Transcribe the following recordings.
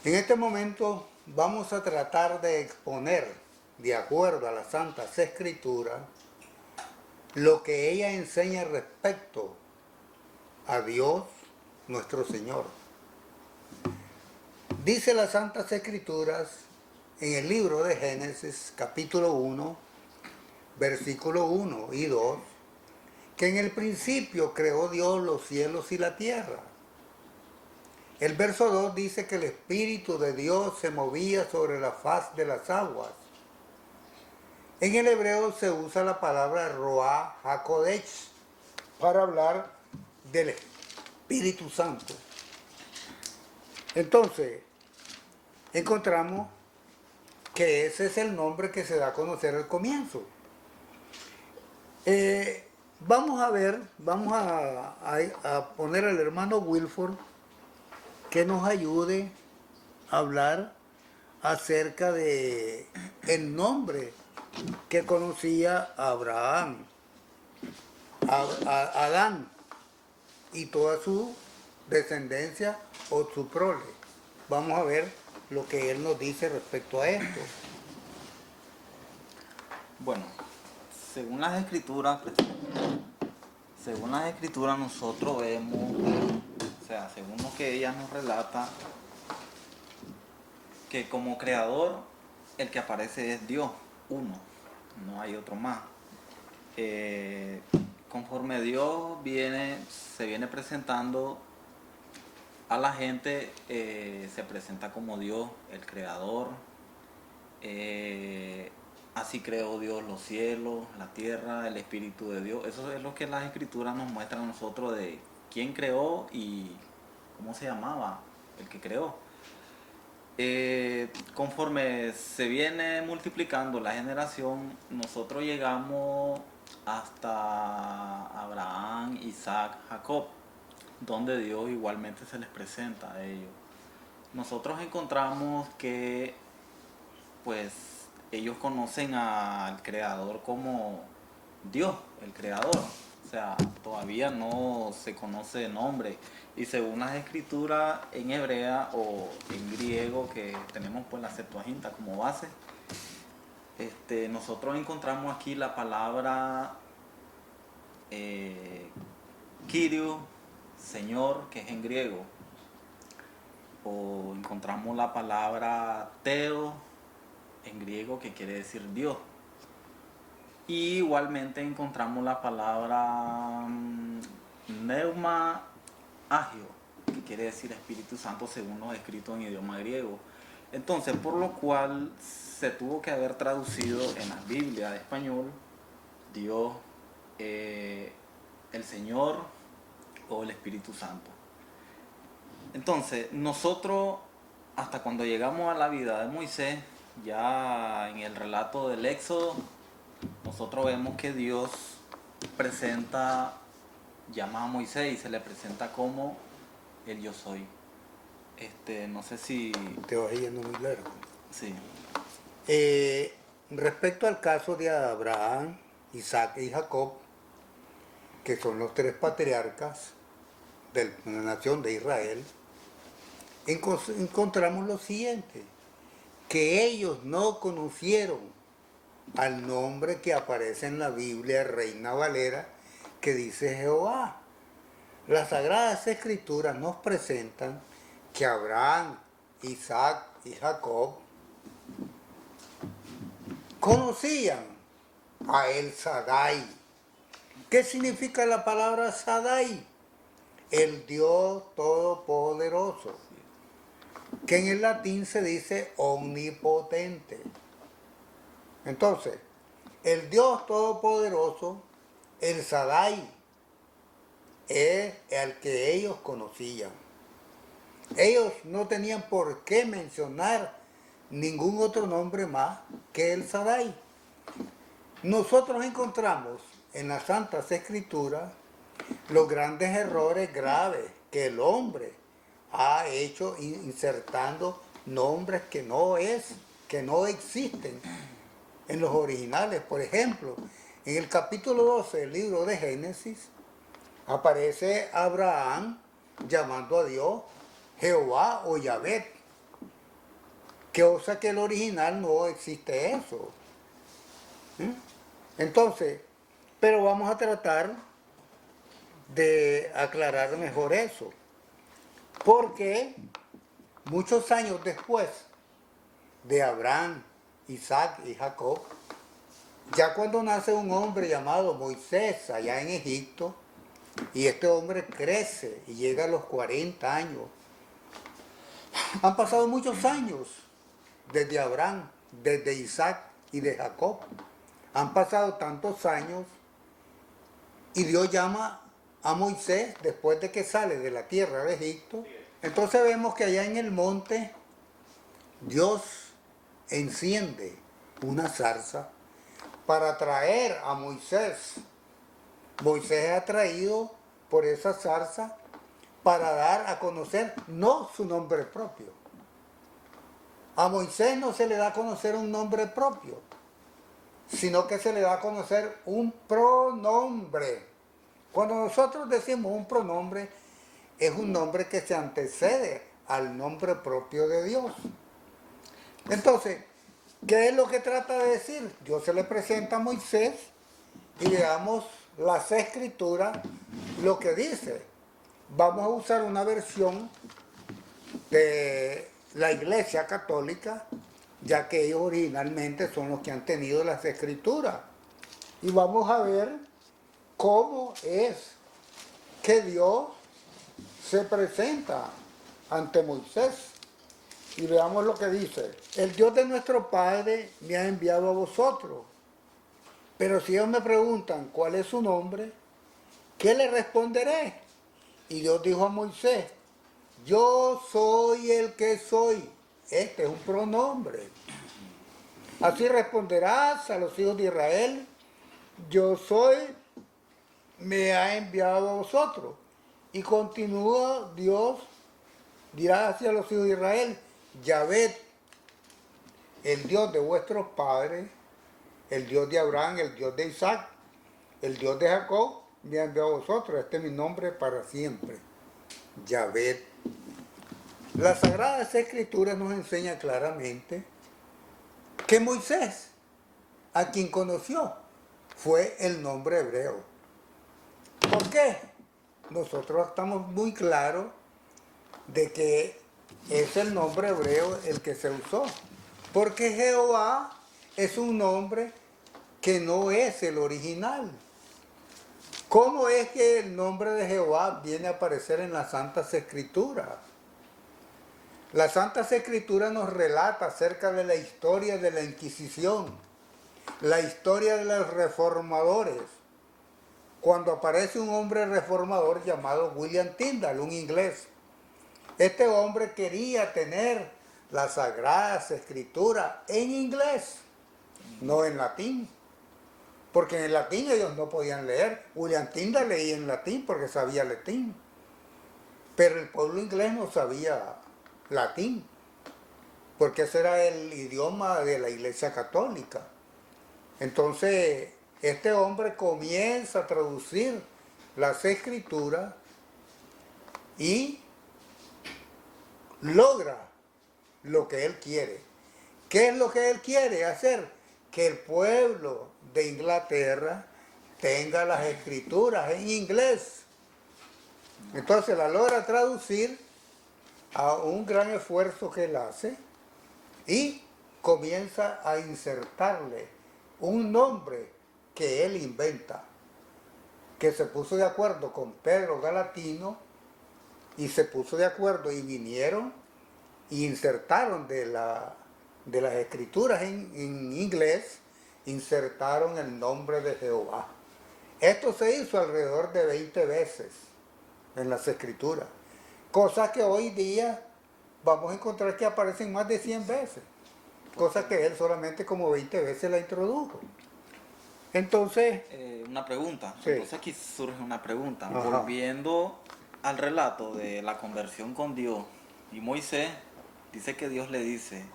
En este momento vamos a tratar de exponer, de acuerdo a las Santas Escrituras, lo que ella enseña respecto a Dios nuestro Señor. Dice las Santas Escrituras en el libro de Génesis, capítulo 1, versículo 1 y 2, que en el principio creó Dios los cielos y la tierra. El verso 2 dice que el Espíritu de Dios se movía sobre la faz de las aguas. En el hebreo se usa la palabra Roá HaKodesh para hablar del Espíritu Santo. Entonces, encontramos que ese es el nombre que se da a conocer al comienzo. Vamos a ver, vamos a poner al hermano Wilford que nos ayude a hablar acerca de el nombre que conocía Abraham, Adán y toda su descendencia o su prole. Vamos a ver lo que él nos dice respecto a esto. Bueno, según las escrituras, nosotros vemos, según lo que ella nos relata, que como creador el que aparece es Dios, uno, no hay otro más. Conforme Dios se viene presentando a la gente, se presenta como Dios, el creador. Así creó Dios los cielos, la tierra, el Espíritu de Dios. Eso es lo que las escrituras nos muestran a nosotros de quién creó y cómo se llamaba el que creó. Conforme se viene multiplicando la generación, nosotros llegamos hasta Abraham, Isaac, Jacob, donde Dios igualmente se les presenta a ellos. Nosotros encontramos que pues ellos conocen al creador como Dios, el creador. O sea, todavía no se conoce el nombre. Y según las escrituras en hebrea o en griego, que tenemos pues la Septuaginta como base, nosotros encontramos aquí la palabra Kyrios, Señor, que es en griego. O encontramos la palabra Theo, en griego, que quiere decir Dios. Y igualmente encontramos la palabra Pneuma Agio, que quiere decir Espíritu Santo según los escritos en idioma griego. Entonces, por lo cual se tuvo que haber traducido en la Biblia de español Dios, el Señor o el Espíritu Santo. Entonces, nosotros, hasta cuando llegamos a la vida de Moisés, ya en el relato del Éxodo, nosotros vemos que Dios llama a Moisés y se le presenta como el Yo Soy. No sé si... Te vas yendo muy largo. Sí. Respecto al caso de Abraham, Isaac y Jacob, que son los tres patriarcas de la nación de Israel, encontramos lo siguiente, que ellos no conocieron al nombre que aparece en la Biblia, Reina Valera, que dice Jehová. Las Sagradas Escrituras nos presentan que Abraham, Isaac y Jacob conocían a El Shaddai. ¿Qué significa la palabra Shaddai? El Dios Todopoderoso, que en el latín se dice omnipotente. Entonces, el Dios Todopoderoso, el Shaddai, es el que ellos conocían. Ellos no tenían por qué mencionar ningún otro nombre más que el Shaddai. Nosotros encontramos en las Santas Escrituras los grandes errores graves que el hombre ha hecho insertando nombres que no existen en los originales. Por ejemplo, en el capítulo 12 del libro de Génesis aparece Abraham llamando a Dios Jehová o Yahvé. Cosa que el original no existe eso. ¿Mm? Entonces, pero vamos a tratar de aclarar mejor eso. Porque muchos años después de Abraham, Isaac y Jacob, ya cuando nace un hombre llamado Moisés allá en Egipto, y este hombre crece y llega a los 40 años, han pasado muchos años desde Abraham, desde Isaac y de Jacob. Han pasado tantos años y Dios llama a Moisés después de que sale de la tierra de Egipto. Entonces vemos que allá en el monte Dios enciende una zarza para traer a Moisés. Moisés es atraído por esa zarza para dar a conocer no su nombre propio. A Moisés no se le da a conocer un nombre propio, sino que se le da a conocer un pronombre. Cuando nosotros decimos un pronombre, es un nombre que se antecede al nombre propio de Dios. Entonces, ¿qué es lo que trata de decir? Dios se le presenta a Moisés y le damos las escrituras, lo que dice. Vamos a usar una versión de la Iglesia Católica, ya que ellos originalmente son los que han tenido las escrituras. Y vamos a ver cómo es que Dios se presenta ante Moisés. Y veamos lo que dice. El Dios de nuestro Padre me ha enviado a vosotros. Pero si ellos me preguntan cuál es su nombre, ¿qué le responderé? Y Dios dijo a Moisés, yo soy el que soy. Este es un pronombre. Así responderás a los hijos de Israel, yo soy, me ha enviado a vosotros. Y continúa Dios, dirá hacia los hijos de Israel, Yahvé, el Dios de vuestros padres, el Dios de Abraham, el Dios de Isaac, el Dios de Jacob, me ha enviado a vosotros. Este es mi nombre para siempre, Yahvé. Las Sagradas Escrituras nos enseñan claramente que Moisés, a quien conoció, fue el nombre hebreo. ¿Por qué? Nosotros estamos muy claros de que es el nombre hebreo el que se usó. Porque Jehová es un nombre que no es el original. ¿Cómo es que el nombre de Jehová viene a aparecer en las Santas Escrituras? Las Santas Escrituras nos relata acerca de la historia de la Inquisición, la historia de los reformadores, cuando aparece un hombre reformador llamado William Tyndale, un inglés. Este hombre quería tener las Sagradas Escrituras en inglés, no en latín, porque en el latín ellos no podían leer. William Tyndale leía en latín porque sabía latín, pero el pueblo inglés no sabía latín, porque ese era el idioma de la Iglesia Católica. Entonces, este hombre comienza a traducir las Escrituras y logra lo que él quiere. ¿Qué es lo que él quiere hacer? Que el pueblo de Inglaterra tenga las Escrituras en inglés. Entonces la logra traducir a un gran esfuerzo que él hace y comienza a insertarle un nombre que él inventa, que se puso de acuerdo con Pedro Galatino y se puso de acuerdo y vinieron y insertaron de las escrituras en inglés, insertaron el nombre de Jehová. Esto se hizo alrededor de 20 veces en las escrituras. Cosas que hoy día vamos a encontrar que aparecen más de 100 veces. Cosas que él solamente como 20 veces la introdujo. Entonces... una pregunta. Sí. Entonces aquí surge una pregunta. Ajá. Volviendo al relato de la conversión con Dios y Moisés, dice que Dios le dice,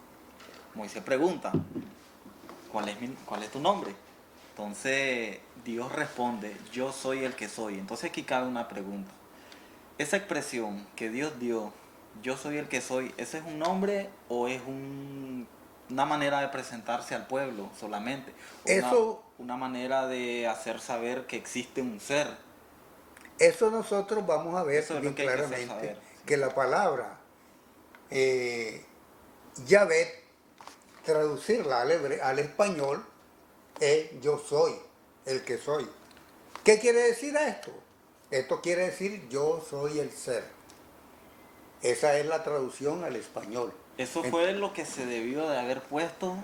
Moisés pregunta, ¿cuál es tu nombre? Entonces Dios responde, yo soy el que soy. Entonces aquí cabe una pregunta. Esa expresión que Dios dio yo soy el que soy, ¿ese es un nombre o es una manera de presentarse al pueblo solamente? Eso, Una manera de hacer saber que existe un ser. eso nosotros vamos a ver Eso es lo bien que hay que hacer claramente saber. Sí. que la palabra eh, Yahvé, traducirla al español, es yo soy, el que soy. ¿Qué quiere decir esto? Esto quiere decir yo soy el ser. Esa es la traducción al español. Eso En- fue lo que se debió de haber puesto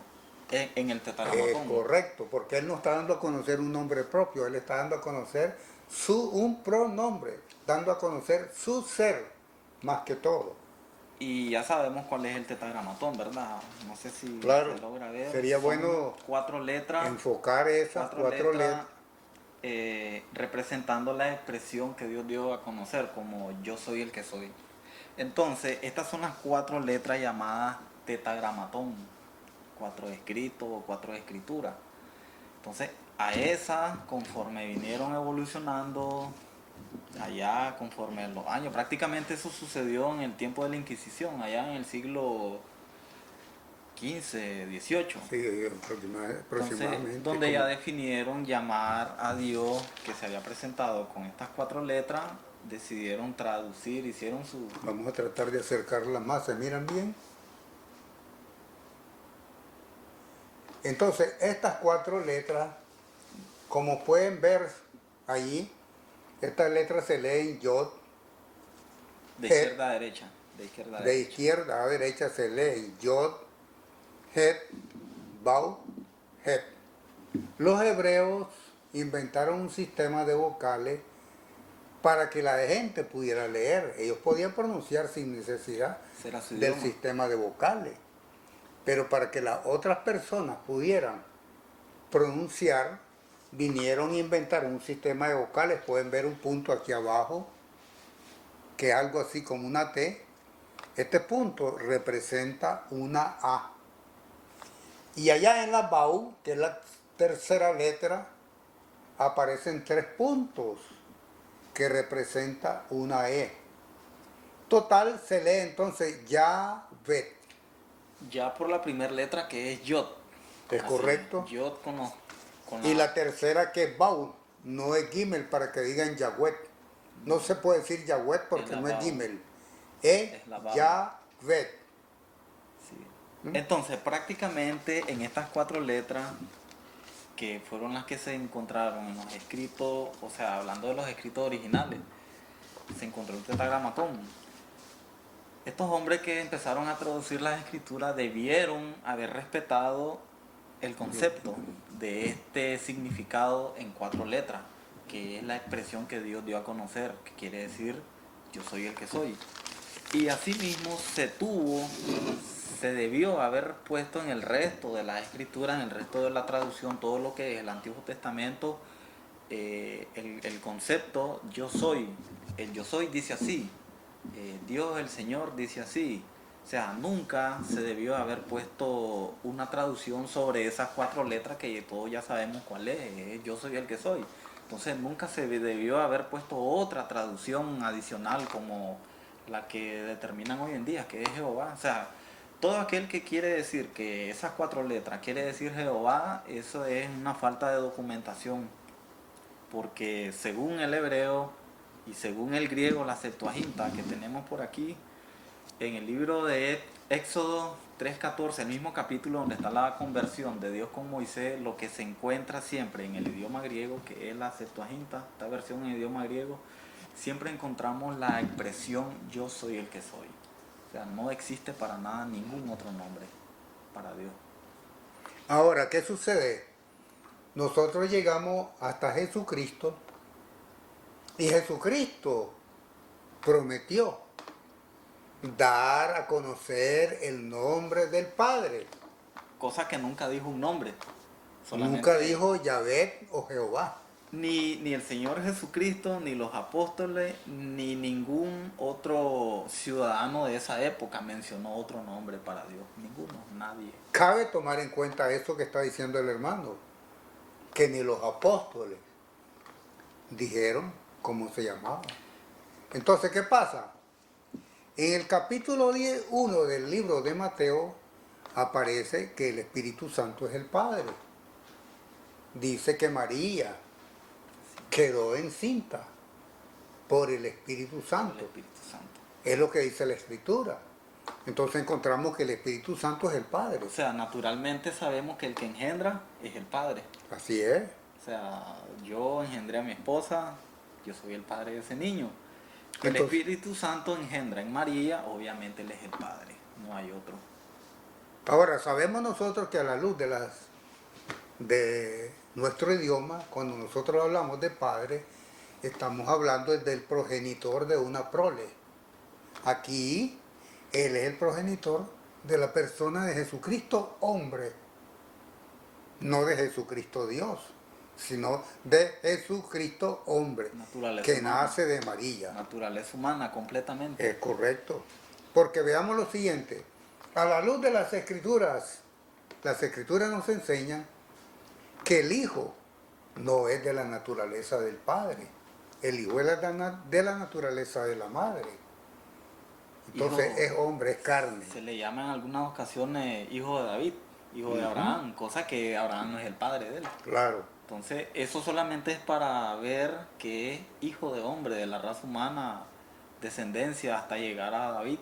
en el Es tetragramatón. correcto, porque él no está dando a conocer un nombre propio, él está dando a conocer un pronombre, dando a conocer su ser, más que todo. Y ya sabemos cuál es el tetragramatón, ¿verdad? No sé si Claro, se logra ver. sería Son bueno cuatro letras, enfocar esas cuatro cuatro letras letras. representando la expresión que Dios dio a conocer como yo soy el que soy. Entonces, estas son las cuatro letras llamadas tetragramatón, cuatro escritos o cuatro escrituras. Entonces, a esa, conforme vinieron evolucionando allá, conforme los años, prácticamente eso sucedió en el tiempo de la Inquisición, allá en el siglo XV, XVIII. Sí, Entonces, aproximadamente donde ya como... definieron llamar a Dios que se había presentado con estas cuatro letras, decidieron traducir, hicieron su... Vamos a tratar de acercarlas más, ¿se miran bien? Entonces, estas cuatro letras, como pueden ver allí, estas letras se leen Yod, de Het, izquierda a derecha, de izquierda a de derecha. izquierda a derecha se leen Yod, Het, Bau, Het. Los hebreos inventaron un sistema de vocales para que la gente pudiera leer. Ellos podían pronunciar sin necesidad Será su del idioma. sistema de vocales. Pero para que las otras personas pudieran pronunciar, vinieron a inventar un sistema de vocales. Pueden ver un punto aquí abajo, que es algo así como una T. Este punto representa una A. Y allá en la BAU, que es la tercera letra, aparecen tres puntos que representa una E. Total se lee entonces Yahvé. Ya por la primera letra que es Yod. ¿Es Así, correcto? Yod con Y la... la tercera que es Bau, no es Gimel para que digan Yahweh. No se puede decir Yahweh Es porque la no es Bau. Gimel. Es Es la Bau. Yahvé. Sí. Entonces, prácticamente en estas cuatro letras, que fueron las que se encontraron en los escritos, o sea, hablando de los escritos originales, se encontró el tetragramatón. Estos hombres que empezaron a traducir las escrituras debieron haber respetado el concepto de este significado en cuatro letras, que es la expresión que Dios dio a conocer, que quiere decir yo soy el que soy. Y asimismo se debió haber puesto en el resto de las escrituras, en el resto de la traducción, todo lo que es el Antiguo Testamento, el concepto yo soy. El yo soy dice así, Dios el Señor dice así. O sea, nunca se debió haber puesto una traducción sobre esas cuatro letras que todos ya sabemos cuál es yo soy el que soy. Entonces nunca se debió haber puesto otra traducción adicional como la que determinan hoy en día, que es Jehová. O sea, todo aquel que quiere decir que esas cuatro letras quiere decir Jehová, eso es una falta de documentación. Porque según el hebreo y según el griego, la Septuaginta que tenemos por aquí, en el libro de Éxodo 3:14, el mismo capítulo donde está la conversión de Dios con Moisés, lo que se encuentra siempre en el idioma griego, que es la Septuaginta, esta versión en idioma griego, siempre encontramos la expresión yo soy el que soy. O sea, no existe para nada ningún otro nombre para Dios. Ahora, ¿qué sucede? Nosotros llegamos hasta Jesucristo y Jesucristo prometió dar a conocer el nombre del Padre. Cosa que nunca dijo un nombre, Nunca solamente dijo Yahvé o Jehová. ni el Señor Jesucristo, ni los apóstoles, ni ningún otro ciudadano de esa época mencionó otro nombre para Dios. Ninguno, nadie. Cabe tomar en cuenta eso que está diciendo el hermano, que ni los apóstoles dijeron cómo se llamaba. Entonces, ¿qué pasa? En el capítulo 1 del libro de Mateo aparece que el Espíritu Santo es el Padre. Dice que María quedó encinta por el Espíritu El Santo. Espíritu Santo. Es lo que dice la Escritura. Entonces encontramos que el Espíritu Santo es el Padre. O sea, naturalmente sabemos que el que engendra es el Padre. Así es. O sea, yo engendré a mi esposa, yo soy el padre de ese niño. El Entonces, Espíritu Santo engendra en María, obviamente Él es el Padre, no hay otro. ahora sabemos nosotros que a la luz de nuestro idioma, cuando nosotros hablamos de Padre, estamos hablando del progenitor de una prole. Aquí, Él es el progenitor de la persona de Jesucristo, hombre, no de Jesucristo Dios, sino de Jesucristo, hombre, Naturaleza que humana. nace de María. Naturaleza humana completamente. Es correcto. Porque veamos lo siguiente, a la luz de las Escrituras nos enseñan que el Hijo no es de la naturaleza del Padre, el Hijo es de la naturaleza de la Madre. Entonces Hijo, es hombre, es carne. se le llama en algunas ocasiones hijo de David, hijo de Ujú. Abraham, cosa que Abraham no es el padre de él. Claro, Entonces, eso solamente es para ver que es hijo de hombre, de la raza humana, descendencia hasta llegar a David.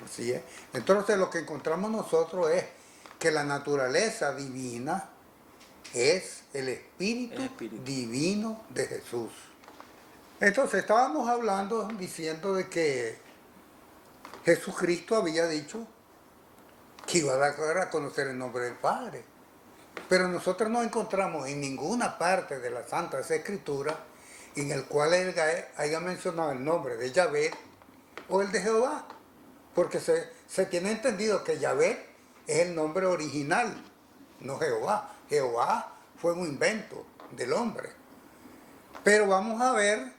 así es. Entonces lo que encontramos nosotros es que la naturaleza divina es el Espíritu, El Espíritu. divino de Jesús. Entonces estábamos hablando, diciendo de que Jesucristo había dicho que iba a dar a conocer el nombre del Padre. Pero nosotros no encontramos en ninguna parte de las Santas Escrituras en el cual él haya mencionado el nombre de Yahvé o el de Jehová. Porque se tiene entendido que Yahvé es el nombre original, no Jehová. Jehová fue un invento del hombre. Pero vamos a ver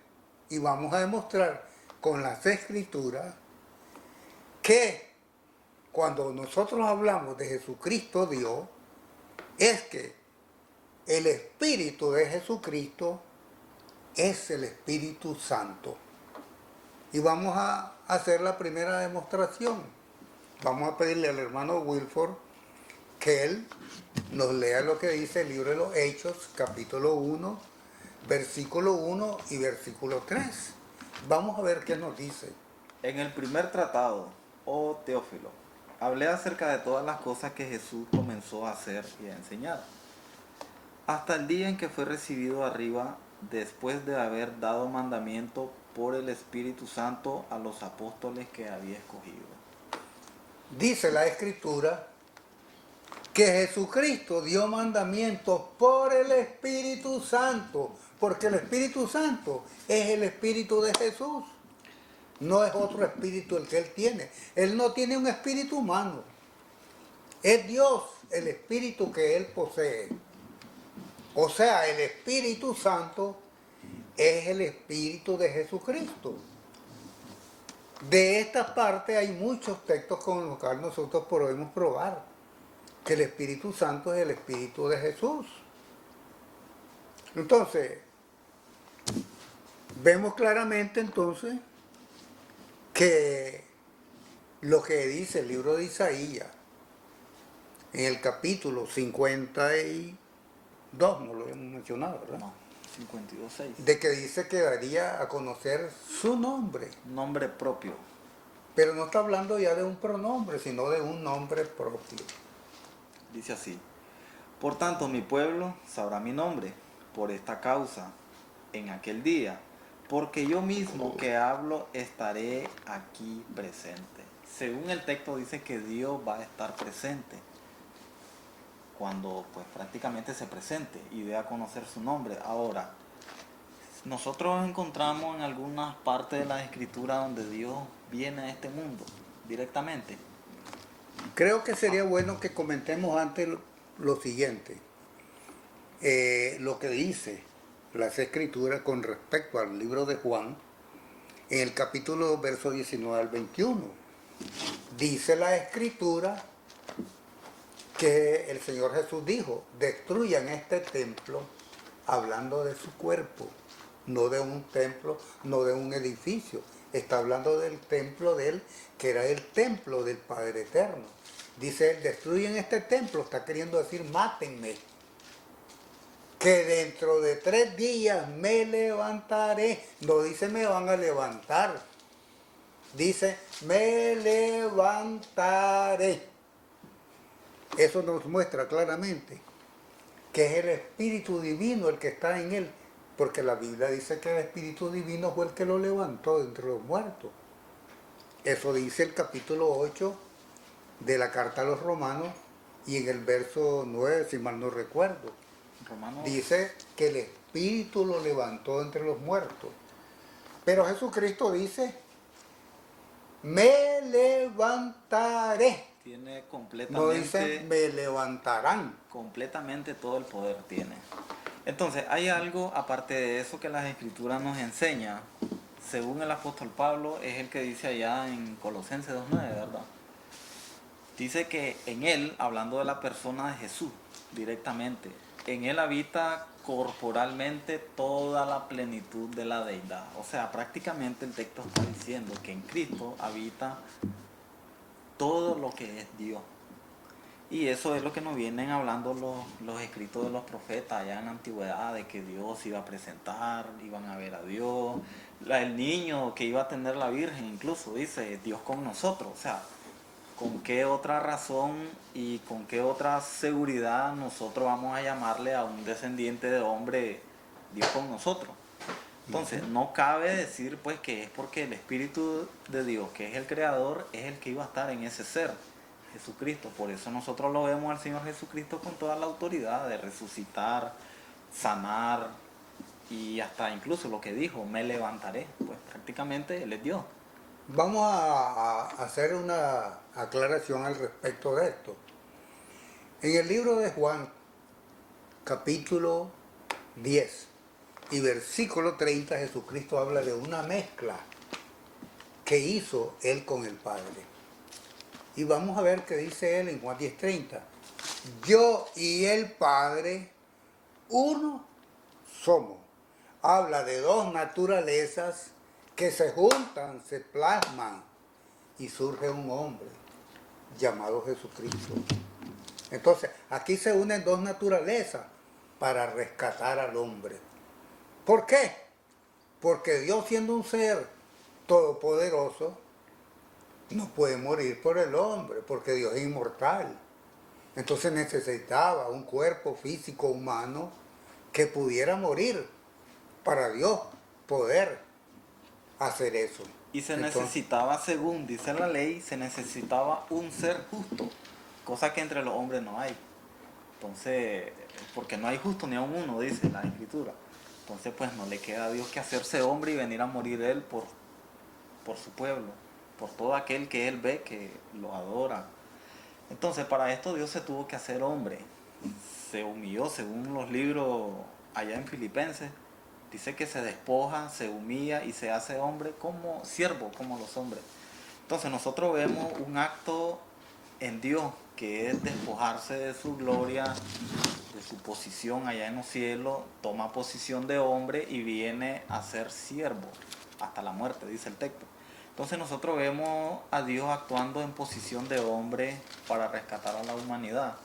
y vamos a demostrar con las Escrituras que cuando nosotros hablamos de Jesucristo Dios, es que el Espíritu de Jesucristo es el Espíritu Santo. Y vamos a hacer la primera demostración. Vamos a pedirle al hermano Wilford que él nos lea lo que dice el libro de los Hechos, capítulo 1, versículo 1 y versículo 3. Vamos a ver qué nos dice. En el primer tratado, oh Teófilo, hablé acerca de todas las cosas que Jesús comenzó a hacer y a enseñar, hasta el día en que fue recibido arriba, después de haber dado mandamiento por el Espíritu Santo a los apóstoles que había escogido. Dice la Escritura que Jesucristo dio mandamientos por el Espíritu Santo, porque el Espíritu Santo es el Espíritu de Jesús. No es otro espíritu el que Él tiene. Él no tiene un espíritu humano. Es Dios el espíritu que Él posee. O sea, el Espíritu Santo es el Espíritu de Jesucristo. De esta parte hay muchos textos con los cuales nosotros podemos probar que el Espíritu Santo es el Espíritu de Jesús. Entonces, vemos claramente entonces que lo que dice el libro de Isaías, en el capítulo 52, no lo hemos mencionado, ¿verdad? No, 52.6. De que dice que daría a conocer su nombre. Nombre propio. Pero no está hablando ya de un pronombre, sino de un nombre propio. Dice así: por tanto, mi pueblo sabrá mi nombre por esta causa en aquel día, porque yo mismo que hablo estaré aquí presente. Según el texto dice que Dios va a estar presente cuando pues prácticamente se presente y dé a conocer su nombre. Ahora, nosotros encontramos en algunas partes de la escritura donde Dios viene a este mundo directamente. Creo que sería bueno que comentemos antes lo siguiente. Lo que dice las Escrituras con respecto al libro de Juan, en el capítulo 2, verso 19 al 21. Dice la Escritura que el Señor Jesús dijo, destruyan este templo, hablando de su cuerpo, no de un templo, no de un edificio. Está hablando del templo de él, que era el templo del Padre Eterno. Dice él, destruyen este templo, está queriendo decir, mátenme. Que dentro de 3 días me levantaré. No dice me van a levantar. Dice, me levantaré. Eso nos muestra claramente que es el Espíritu Divino el que está en él. Porque la Biblia dice que el Espíritu Divino fue el que lo levantó de entre los muertos. Eso dice el capítulo 8 de la carta a los Romanos y en el verso 9, si mal no recuerdo. Romanos. Dice que el Espíritu lo levantó de entre los muertos. Pero Jesucristo dice, me levantaré. Tiene No dice, me levantarán. completamente todo el poder tiene. Entonces, hay algo aparte de eso que las Escrituras nos enseña, según el apóstol Pablo, es el que dice allá en Colosenses 2:9, ¿verdad? Dice que en él, hablando de la persona de Jesús directamente, en él habita corporalmente toda la plenitud de la deidad. O sea, prácticamente el texto está diciendo que en Cristo habita todo lo que es Dios. Y eso es lo que nos vienen hablando los escritos de los profetas allá en la antigüedad, de que Dios iba a presentar, iban a ver a Dios. El niño que iba a tener la Virgen incluso dice, Dios con nosotros. O sea, ¿con qué otra razón y con qué otra seguridad nosotros vamos a llamarle a un descendiente de hombre Dios con nosotros? Entonces, no cabe decir pues que es porque el Espíritu de Dios, que es el Creador, es el que iba a estar en ese ser, Jesucristo. Por eso nosotros lo vemos al Señor Jesucristo con toda la autoridad de resucitar, sanar y hasta incluso lo que dijo, me levantaré. Pues prácticamente Él es Dios. Vamos a hacer una aclaración al respecto de esto. En el libro de Juan, capítulo 10 y versículo 30, Jesucristo habla de una mezcla que hizo Él con el Padre. Y vamos a ver qué dice Él en Juan 10:30. Yo y el Padre, uno somos. Habla de dos naturalezas que se juntan, se plasman y surge un hombre llamado Jesucristo. Entonces, aquí se unen dos naturalezas para rescatar al hombre. ¿Por qué? Porque Dios, siendo un ser todopoderoso, no puede morir por el hombre, porque Dios es inmortal. Entonces necesitaba un cuerpo físico humano que pudiera morir para Dios poder hacer eso. Y se Entonces, necesitaba, según dice la ley, se necesitaba un ser justo, cosa que entre los hombres no hay. Entonces, porque no hay justo ni aun uno, dice la Escritura. Entonces, pues no le queda a Dios que hacerse hombre y venir a morir Él por su pueblo, por todo aquel que Él ve que lo adora. Entonces, para esto Dios se tuvo que hacer hombre. Se humilló, según los libros allá en Filipenses. Dice que se despoja, se humilla y se hace hombre como siervo, como los hombres. Entonces nosotros vemos un acto en Dios que es despojarse de su gloria, de su posición allá en los cielos, toma posición de hombre y viene a ser siervo hasta la muerte, dice el texto. Entonces nosotros vemos a Dios actuando en posición de hombre para rescatar a la humanidad.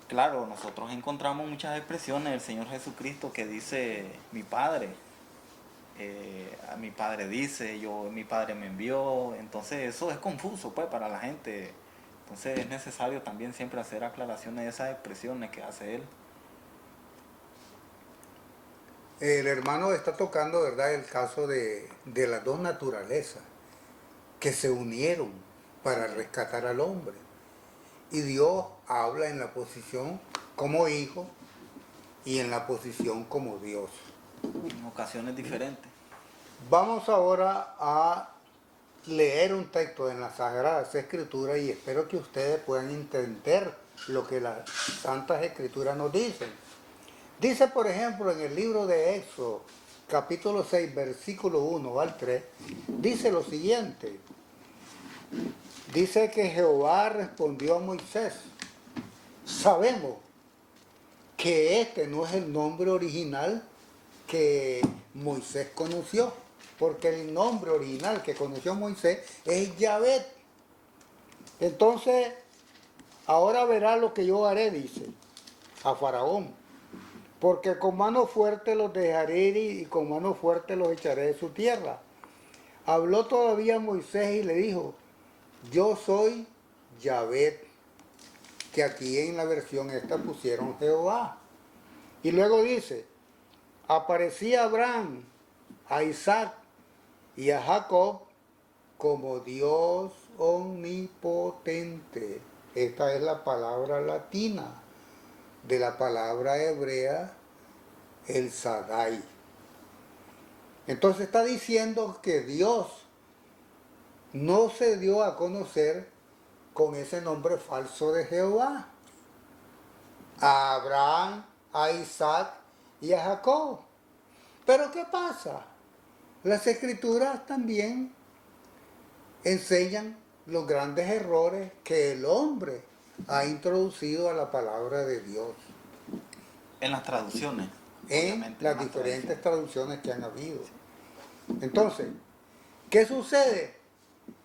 Claro, nosotros encontramos muchas expresiones del Señor Jesucristo que dice, mi Padre, a mi Padre dice, mi Padre me envió. Entonces eso es confuso pues para la gente. Entonces es necesario también siempre hacer aclaraciones de esas expresiones que hace Él. el hermano está tocando, ¿verdad?, el caso de las dos naturalezas que se unieron para rescatar al hombre. Y Dios habla en la posición como hijo y en la posición como Dios. En ocasiones diferentes. Vamos ahora a leer un texto en las Sagradas Escrituras y espero que ustedes puedan entender lo que las Santas Escrituras nos dicen. Dice, por ejemplo, en el libro de Éxodo, capítulo 6, versículo 1 al 3, dice lo siguiente. Dice que Jehová respondió a Moisés, sabemos que este no es el nombre original que Moisés conoció, porque el nombre original que conoció Moisés es Yahvé. Entonces, ahora verá lo que yo haré, dice, a Faraón. Porque con mano fuerte los dejaré ir y con mano fuerte los echaré de su tierra. Habló todavía Moisés y le dijo, yo soy Yahvé, que aquí en la versión esta pusieron Jehová. Y luego dice, aparecía a Abraham, a Isaac y a Jacob como Dios omnipotente. Esta es la palabra latina de la palabra hebrea el Shaddai. Entonces está diciendo que Dios no se dio a conocer con ese nombre falso de Jehová a Abraham, a Isaac y a Jacob. Pero ¿qué pasa? Las escrituras también enseñan los grandes errores que el hombre ha introducido a la palabra de Dios En las traducciones. en obviamente, las en las diferentes traducciones que han habido. Entonces, ¿qué sucede?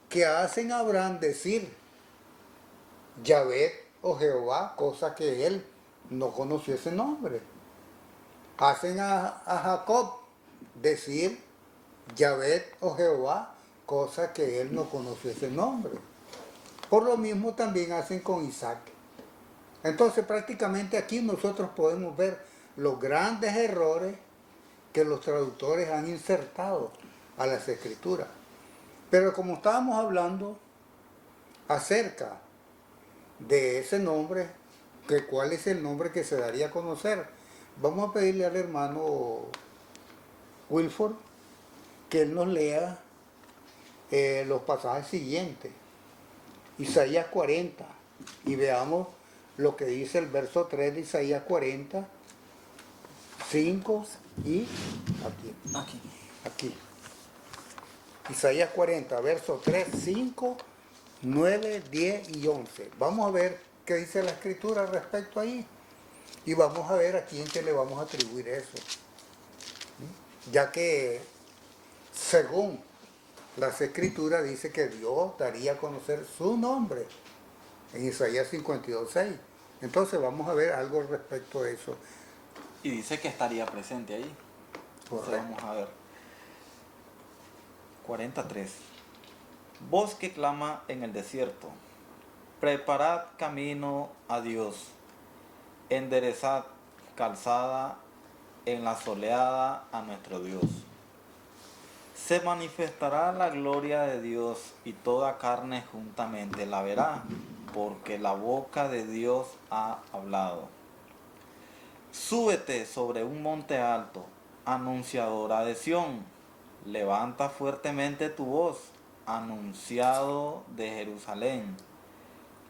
Que hacen a Abraham decir Yahvé o Jehová, cosa que él no conoció ese nombre. Hacen a Jacob decir Yahvé o Jehová, cosa que él no conoció ese nombre. Por lo mismo también hacen con Isaac. Entonces prácticamente aquí nosotros podemos ver los grandes errores que los traductores han insertado a las escrituras. Pero como estábamos hablando acerca de ese nombre, que cuál es el nombre que se daría a conocer, vamos a pedirle al hermano Wilford que él nos lea los pasajes siguientes, Isaías 40, y veamos lo que dice el verso 3 de Isaías 40, 5 y aquí. Isaías 40, verso 3, 5, 9, 10 y 11. Vamos a ver qué dice la escritura respecto ahí. Y vamos a ver a quién que le vamos a atribuir eso. Ya que, según las escrituras, dice que Dios daría a conocer su nombre en Isaías 52, 6. Entonces vamos a ver algo respecto a eso. Y dice que estaría presente ahí. Entonces vamos a ver. 43. Voz que clama en el desierto. Preparad camino a Dios. Enderezad calzada en la soleada a nuestro Dios. Se manifestará la gloria de Dios y toda carne juntamente la verá, porque la boca de Dios ha hablado. Súbete sobre un monte alto, anunciadora de Sión. Levanta fuertemente tu voz, anunciado de Jerusalén.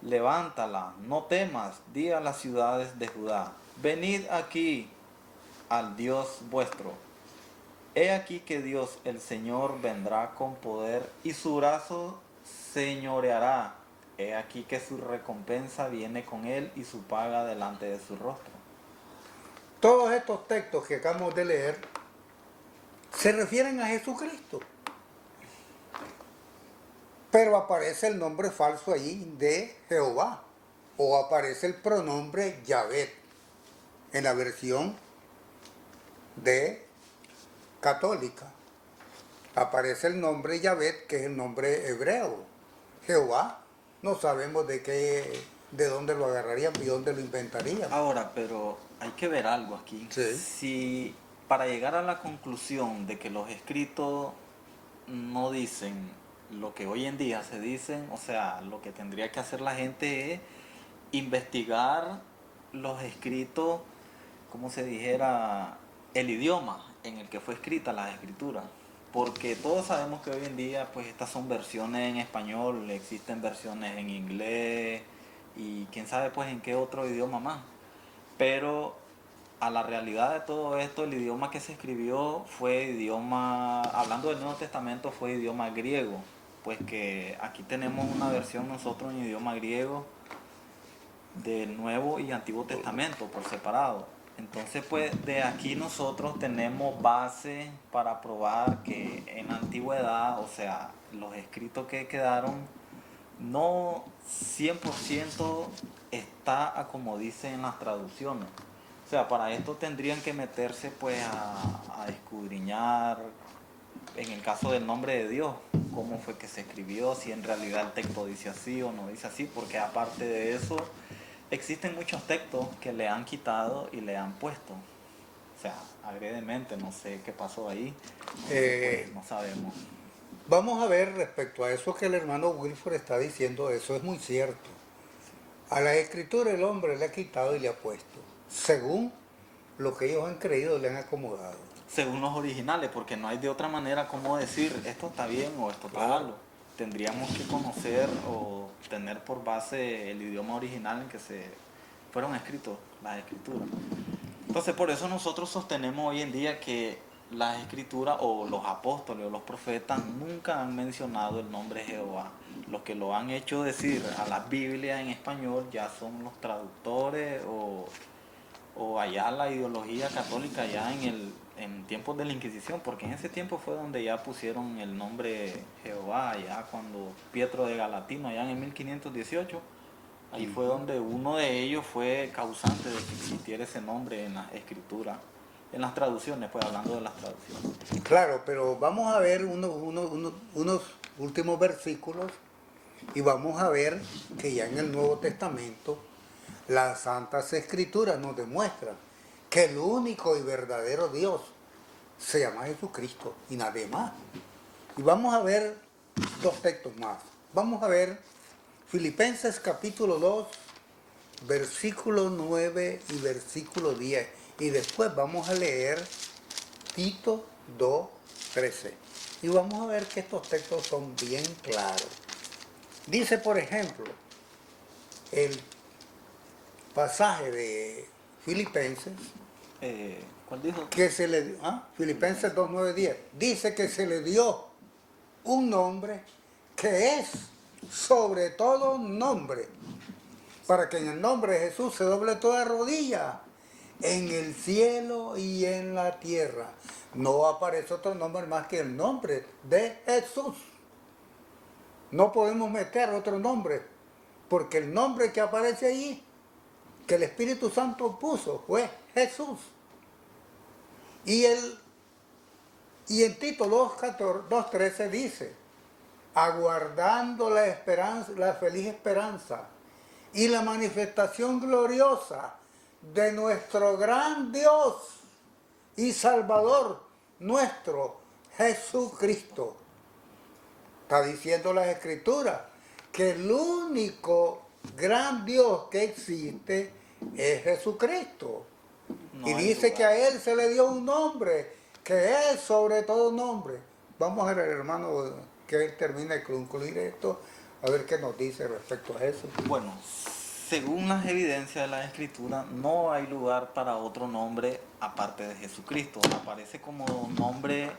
Levántala, no temas, di a las ciudades de Judá. Venid aquí al Dios vuestro. He aquí que Dios el Señor vendrá con poder y su brazo señoreará. He aquí que su recompensa viene con él y su paga delante de su rostro. Todos estos textos que acabamos de leer se refieren a Jesucristo. Pero aparece el nombre falso allí de Jehová. O aparece el pronombre Yahvé en la versión de católica. Aparece el nombre Yahvé, que es el nombre hebreo. Jehová, no sabemos de dónde lo agarrarían y dónde lo inventarían. Ahora, pero hay que ver algo aquí. Sí. Si para llegar a la conclusión de que los escritos no dicen lo que hoy en día se dicen, o sea, lo que tendría que hacer la gente es investigar los escritos, como se dijera, el idioma en el que fue escrita la escritura. Porque todos sabemos que hoy en día pues estas son versiones en español, existen versiones en inglés y quién sabe pues en qué otro idioma más. Pero a la realidad de todo esto, el idioma que se escribió fue idioma, hablando del Nuevo Testamento, fue idioma griego. Pues que aquí tenemos una versión nosotros en idioma griego del Nuevo y Antiguo Testamento por separado. Entonces, pues de aquí nosotros tenemos base para probar que en la antigüedad, o sea, los escritos que quedaron, no 100% está a como dicen las traducciones. O sea, para esto tendrían que meterse pues a escudriñar, en el caso del nombre de Dios, cómo fue que se escribió, si en realidad el texto dice así o no dice así, porque aparte de eso, existen muchos textos que le han quitado y le han puesto. O sea, agredemente, no sé qué pasó ahí, entonces Eh, pues no sabemos. Vamos a ver respecto a eso que el hermano Wilford está diciendo, eso es muy cierto. A la escritura el hombre le ha quitado y le ha puesto, según lo que ellos han creído le han acomodado. Según los originales, porque no hay de otra manera como decir esto está bien o esto está Claro. malo. Tendríamos que conocer o tener por base el idioma original en que se fueron escritos las escrituras. Entonces por eso nosotros sostenemos hoy en día que las escrituras o los apóstoles o los profetas nunca han mencionado el nombre de Jehová. Los que lo han hecho decir a las Biblias en español ya son los traductores o allá la ideología católica ya en tiempos de la Inquisición, porque en ese tiempo fue donde ya pusieron el nombre Jehová, ya cuando Pietro de Galatino, allá en el 1518, ahí fue donde uno de ellos fue causante de que existiera ese nombre en la escritura, en las traducciones, pues hablando de las traducciones. Claro, pero vamos a ver unos últimos versículos y vamos a ver que ya en el Nuevo Testamento las Santas Escrituras nos demuestran que el único y verdadero Dios se llama Jesucristo y nadie más. Y vamos a ver dos textos más. Vamos a ver Filipenses capítulo 2, versículo 9 y versículo 10. Y después vamos a leer Tito 2, 13. Y vamos a ver que estos textos son bien claros. Dice, por ejemplo, el pasaje de Filipenses, ¿Cuál dijo? que se le dio, Filipenses 2, 9, 10, dice que se le dio un nombre que es sobre todo nombre, para que en el nombre de Jesús se doble toda rodilla, en el cielo y en la tierra. No aparece otro nombre más que el nombre de Jesús. No podemos meter otro nombre, porque el nombre que aparece allí, que el Espíritu Santo puso, fue Jesús. Y en Tito 2:13 dice, aguardando la esperanza, la feliz esperanza y la manifestación gloriosa de nuestro gran Dios y Salvador, nuestro Jesucristo. Está diciendo las Escrituras que el único gran Dios que existe es Jesucristo. No Y hay dice lugar. que a él se le dio un nombre que es sobre todo nombre. Vamos a ver, hermano, que él termine de concluir esto, a ver qué nos dice respecto a eso. Bueno, según las evidencias de la escritura, no hay lugar para otro nombre aparte de Jesucristo. Aparece como nombre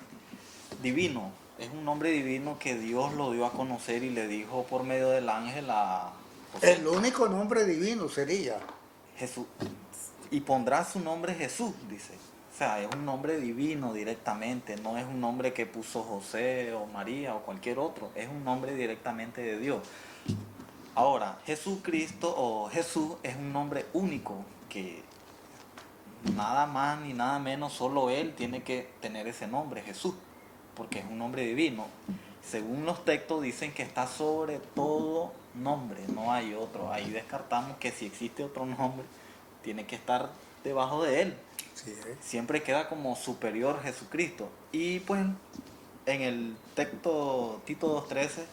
divino. Es un nombre divino que Dios lo dio a conocer y le dijo por medio del ángel a José. El único nombre divino sería. Jesús. Y pondrá su nombre Jesús, dice. O sea, es un nombre divino directamente, no es un nombre que puso José o María o cualquier otro, es un nombre directamente de Dios. Ahora, Jesucristo o Jesús es un nombre único que nada más ni nada menos, solo Él tiene que tener ese nombre, Jesús, porque es un nombre divino. Según los textos dicen que está sobre todo nombre, no hay otro. Ahí descartamos que si existe otro nombre, tiene que estar debajo de Él. Sí, Siempre queda como superior Jesucristo. Y pues en el texto Tito 2:13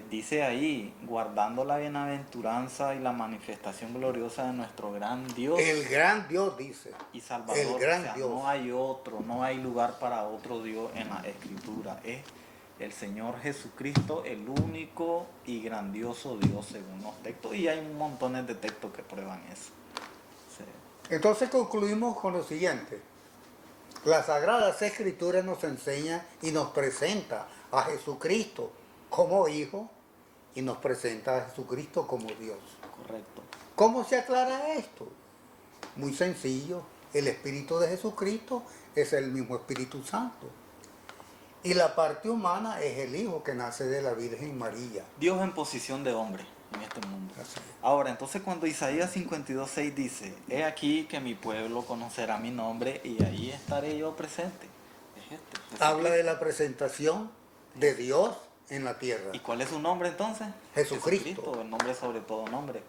dice ahí, guardando la bienaventuranza y la manifestación gloriosa de nuestro gran Dios el gran Dios dice. y Salvador. El gran O sea, Dios. no hay otro, no hay lugar para otro Dios en la Escritura. Es el Señor Jesucristo, el único y grandioso Dios según los textos. Y hay montones de textos que prueban eso. Sí. Entonces concluimos con lo siguiente. Las Sagradas Escrituras nos enseñan y nos presenta a Jesucristo como Hijo y nos presenta a Jesucristo como Dios. Correcto. ¿Cómo se aclara esto? Muy sencillo. El Espíritu de Jesucristo es el mismo Espíritu Santo. Y la parte humana es el Hijo que nace de la Virgen María. Dios en posición de hombre en este mundo. Así es. Ahora, entonces cuando Isaías 52:6 dice, he aquí que mi pueblo conocerá mi nombre y ahí estaré yo presente. Es este. Habla de la presentación de Dios en la tierra. ¿Y cuál es su nombre entonces? Jesucristo. El nombre sobre todo nombre.